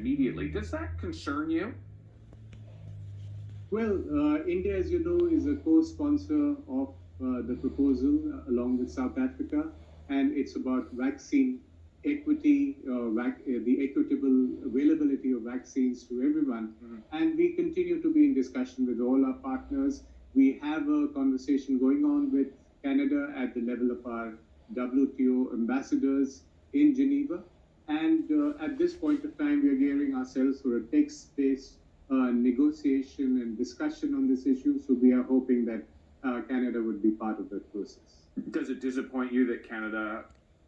immediately. Does that concern you? Well, India, as you know, is a co-sponsor of the proposal along with South Africa, and it's about vaccine equity, the equitable availability of vaccines to everyone. And we continue to be in discussion with all our partners. We have a conversation going on with Canada at the level of our WTO ambassadors in Geneva. And at this point of time, we are gearing ourselves for a text-based negotiation and discussion on this issue. So we are hoping that Canada would be part of that process. Does it disappoint you that Canada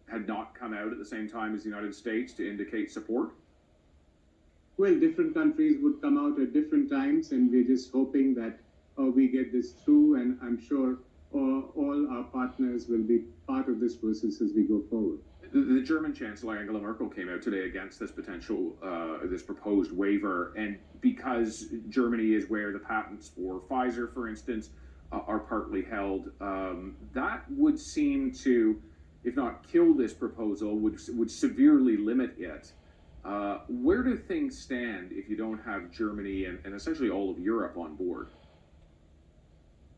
had not come out at the same time as the United States to indicate support? Well, different countries would come out at different times, and we're just hoping that we get this through, and I'm sure all our partners will be part of this process as we go forward. The German Chancellor Angela Merkel came out today against this this proposed waiver, and because Germany is where the patents for Pfizer, for instance, are partly held, that would seem to, if not kill this proposal, would severely limit it. Where do things stand if you don't have Germany and essentially all of Europe on board?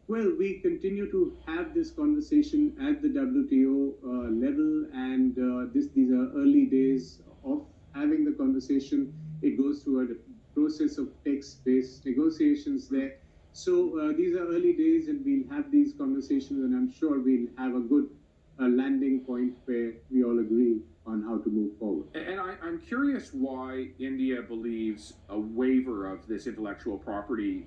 Well, we continue to have this conversation at the WTO level, and these are early days of having the conversation. It goes through a process of text-based negotiations there. So these are early days, and we'll have these conversations, and I'm sure we'll have a good landing point where we all agree on how to move forward. And I'm curious why India believes a waiver of this intellectual property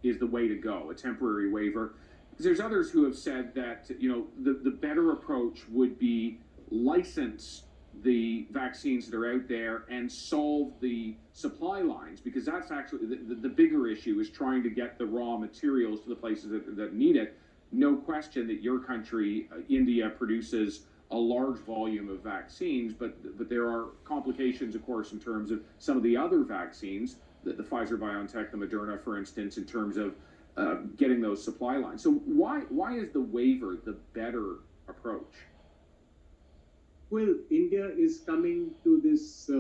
is the way to go, a temporary waiver. Because there's others who have said that the better approach would be license the vaccines that are out there and solve the supply lines, because that's actually the bigger issue, is trying to get the raw materials to the places that need it. No question that your country, India, produces a large volume of vaccines, but there are complications, of course, in terms of some of the other vaccines, the Pfizer, BioNTech, the Moderna, for instance, in terms of getting those supply lines. So why is the waiver the better approach? Well, India is coming to this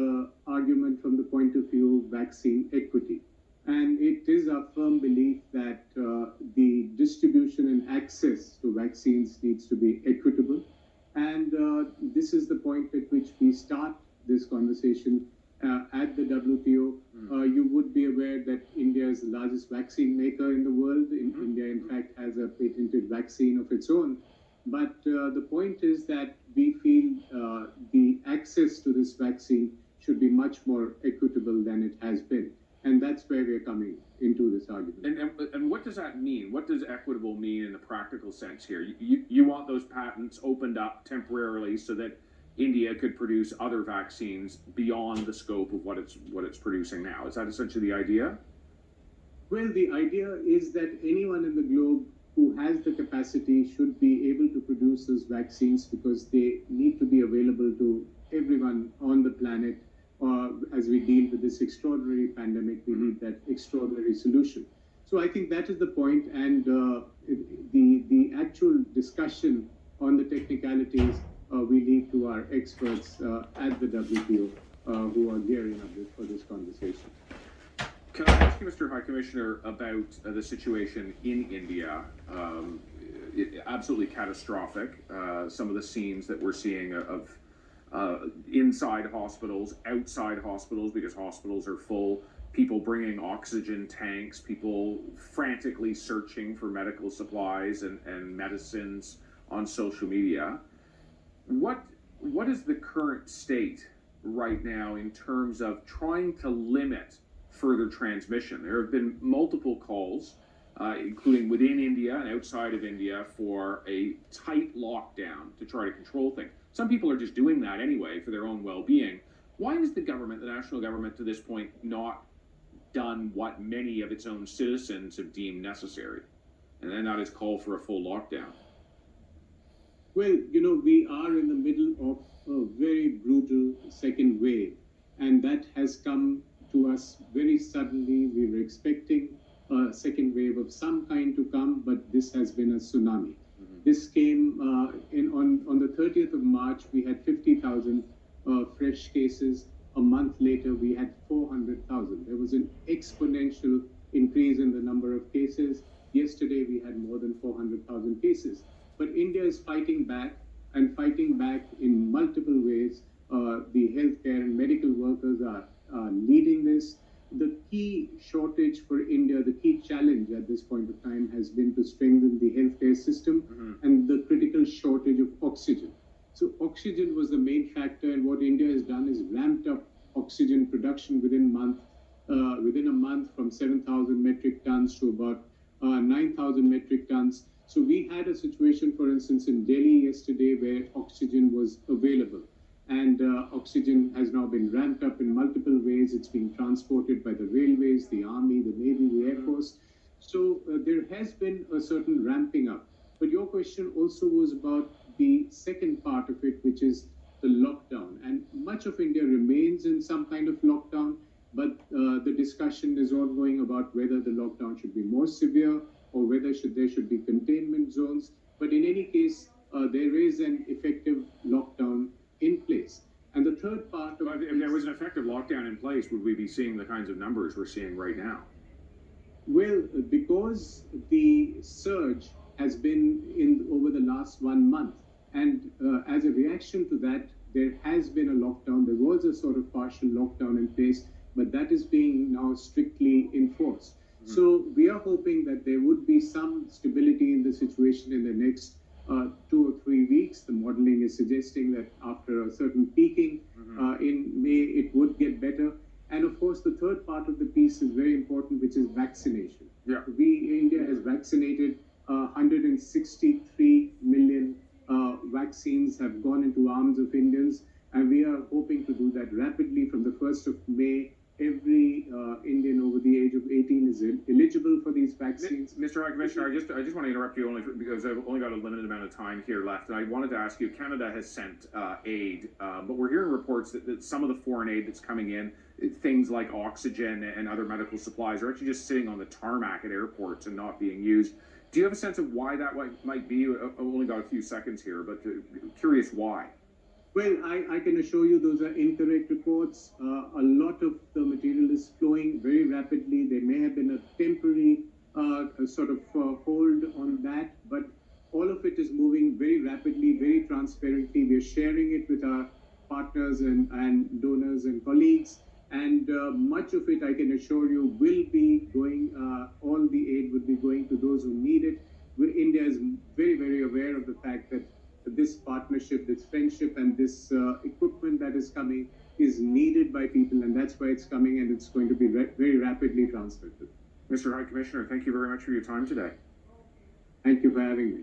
argument from the point of view of vaccine equity. And it is our firm belief that the distribution and access to vaccines needs to be equitable. And this is the point at which we start this conversation at the WTO. You would be aware that India is the largest vaccine maker in the world. India, in fact, has a patented vaccine of its own. But the point is that we feel the access to this vaccine should be much more equitable than it has been. And that's where we're coming into this argument. And what does that mean? What does equitable mean in the practical sense here? You want those patents opened up temporarily so that India could produce other vaccines beyond the scope of what it's producing now. Is that essentially the idea? Well, the idea is that anyone in the globe who has the capacity should be able to produce those vaccines, because they need to be available to everyone on the planet. As we deal with this extraordinary pandemic, we need that extraordinary solution. So I think that is the point, and the actual discussion on the technicalities we leave to our experts at the WTO who are gearing up for this conversation. Can I ask you, Mr. High Commissioner, about the situation in India? Absolutely catastrophic. Some of the scenes that we're seeing of inside hospitals, outside hospitals, because hospitals are full, people bringing oxygen tanks, people frantically searching for medical supplies and medicines on social media. What is the current state right now in terms of trying to limit further transmission? There have been multiple calls, including within India and outside of India, for a tight lockdown to try to control things. Some people are just doing that anyway for their own well-being. Why has the government, the national government, to this point, not done what many of its own citizens have deemed necessary? And then that is call for a full lockdown. Well, we are in the middle of a very brutal second wave, and that has come to us very suddenly. We were expecting a second wave of some kind to come, but this has been a tsunami. This came on the 30th of March. We had 50,000 fresh cases. a month later, we had 400,000. There was an exponential increase in the number of cases. Yesterday, we had more than 400,000 cases. But India is fighting back and fighting back in multiple ways. The healthcare and medical workers are leading this. The key shortage for India, the key challenge at this point of time has been to strengthen the healthcare system and the critical shortage of oxygen. So oxygen was the main factor, and what India has done is ramped up oxygen production within a month from 7,000 metric tons to about 9,000 metric tons. So we had a situation, for instance, in Delhi yesterday where oxygen was available. And oxygen has now been ramped up in multiple ways. It's being transported by the railways, the army, the navy, the air force. So there has been a certain ramping up. But your question also was about the second part of it, which is the lockdown. And much of India remains in some kind of lockdown, but the discussion is ongoing about whether the lockdown should be more severe or whether there should be containment zones. But in any case, there is an effective lockdown in place. And the third part of if there was an effective lockdown in place, would we be seeing the kinds of numbers we're seeing right now? Well, because the surge has been in over the last 1 month, and as a reaction to that, there has been a lockdown. There was a sort of partial lockdown in place, but that is being now strictly enforced. So we are hoping that there would be some stability in the situation in the next 2 or 3 weeks. The modeling is suggesting that after a certain peaking in May, it would get better. And of course, the third part of the piece is very important, which is vaccination. Yeah. India has vaccinated 163 million vaccines have gone into arms of Indians, and we are hoping to do that rapidly. From the 1st of May, every Indian over the age of 18 is eligible for these vaccines. Mr. High Commissioner, I just want to interrupt you because I've only got a limited amount of time here left, and I wanted to ask you, Canada has sent aid, but we're hearing reports that some of the foreign aid that's coming in, things like oxygen and other medical supplies, are actually just sitting on the tarmac at airports and not being used. Do you have a sense of why that might be? I've only got a few seconds here, but curious why. Well, I can assure you those are incorrect reports. A lot of the material is flowing very rapidly. There may have been a temporary sort of hold on that, but all of it is moving very rapidly, very transparently. We are sharing it with our partners and donors and colleagues, and much of it, I can assure you, will be going, all the aid will be going to those who need it. India is very, very aware of the fact that this partnership, this friendship, and this equipment that is coming is needed by people, and that's why it's coming, and it's going to be very rapidly transferred. Mr. High Commissioner, thank you very much for your time today. Thank you for having me.